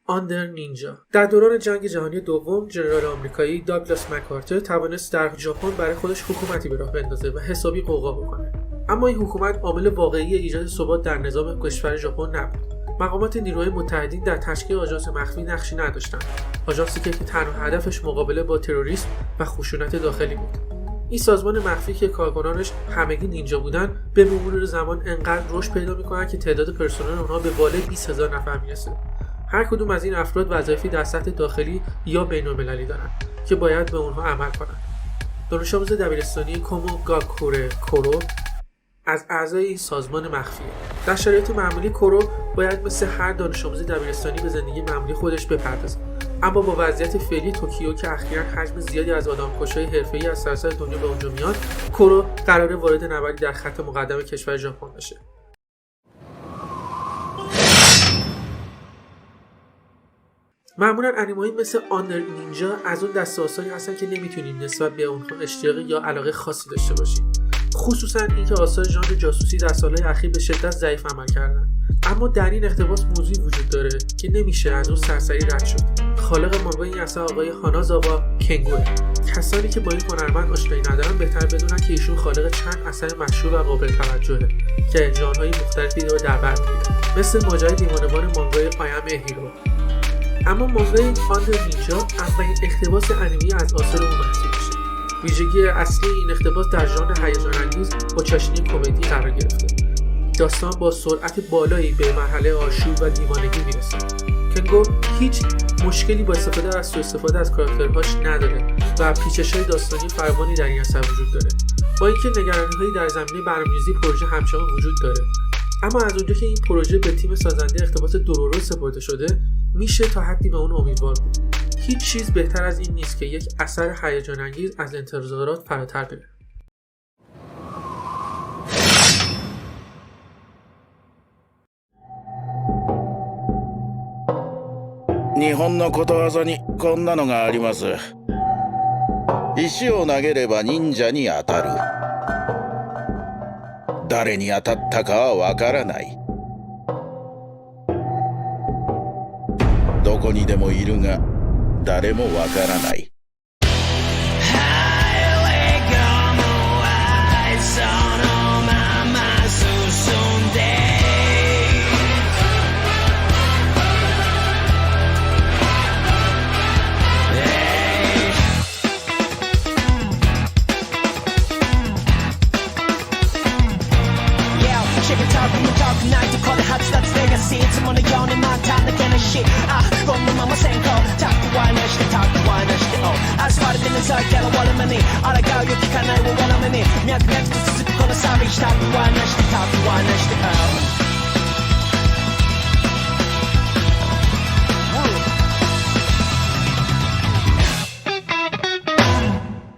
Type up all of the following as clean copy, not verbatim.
آندر نینجا. در دوران جنگ جهانی دوم ژنرال آمریکایی داگلاس مکارتر توانست در ژاپن برای خودش حکومتی به راه بندازه و حسابی غوغا بکنه. اما این حکومت عامل واقعی ایجاد ثبات در نظام کشور ژاپن نبود. مقامات نیروهای متحدین در تشکیل آژانس مخفی نقشی نداشتند. آژانسی که تنها هدفش مقابله با تروریسم و خشونت داخلی بود. این سازمان مخفی که کارکنانش همگی نینجا بودن به مرور زمان انقدر رشد پیدا می‌کنند که تعداد پرسنل آنها به بالای 20000 نفر میرسه. هر کدوم از این افراد وظایفی در سطح داخلی یا بین‌المللی دارند که باید به اونها عمل کنند. دانش آموز دبیرستانی کوموگاکوره کورو از اعضای این سازمان مخفیه. در شرایط معمولی کورو باید مثل هر دانش آموز دبیرستانی به زندگی معمولی خودش بپردازه. اما با وضعیت فعلی توکیو که اخیراً حجم زیادی از آدمکشای حرفه‌ای از سراسر دنیا به اونجا میاد، کورو قراره وارد نبردی در خط مقدم کشور ژاپن بشه. معمولاً انیمه‌ای مثل آندر نینجا از اون دسته آثاری هستن که نمیتونیم نسبت به اونها اشتیاقی یا علاقه خاصی داشته باشیم. خصوصاً اینکه آثار ژانر جاسوسی در سالهای اخیر به شدت ضعیف عمل کردن. اما در این اقتباس موضوعی وجود داره که نمیشه از اون سرسری رد شد. خالق مانگا این اثر آقای هانازاوا کنگوه. کسانی که با این هنرمند آشنایی ندارن بهتر بدونن که ایشون خالق چند اثر مشهور و قابل توجهه که ژانرهای مختلفی رو در بر میگیره، مثل ماجرای دیوانه‌وار مانگای آی ام هیرو. اما مانگای آندر نینجا اولین اقتباس انیمه‌ای از آثار او محسوب میشه. ویژگی اصلی این اقتباس در ژانر هیجان انگیز با چاشنی کمدی قرار گرفته. داستان با سرعت بالایی به مرحله آشوب و دیوانگی میرسه. کنگو هیچ مشکلی با استفاده از سوءاستفاده از کاراکترهاش نداره و پیچش‌های داستانی فراوانی در این اثر وجود داره. با اینکه نگرانی‌هایی در زمینه برنامه‌ریزی پروژه همچنان وجود داره، اما از اونجا که این پروژه به تیم سازنده اقتباس دورورو سپرده شده، میشه تا حدی به اون امیدوار بود. هیچ چیز بهتر از این نیست که یک اثر هیجان انگیز از انتظارات فراتر بره. 日本のことわざにこんなのがあります。石を投げれば忍者に当たる。誰に当たったかはわからない。どこにでもいるが誰もわからない。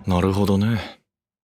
なるほどね。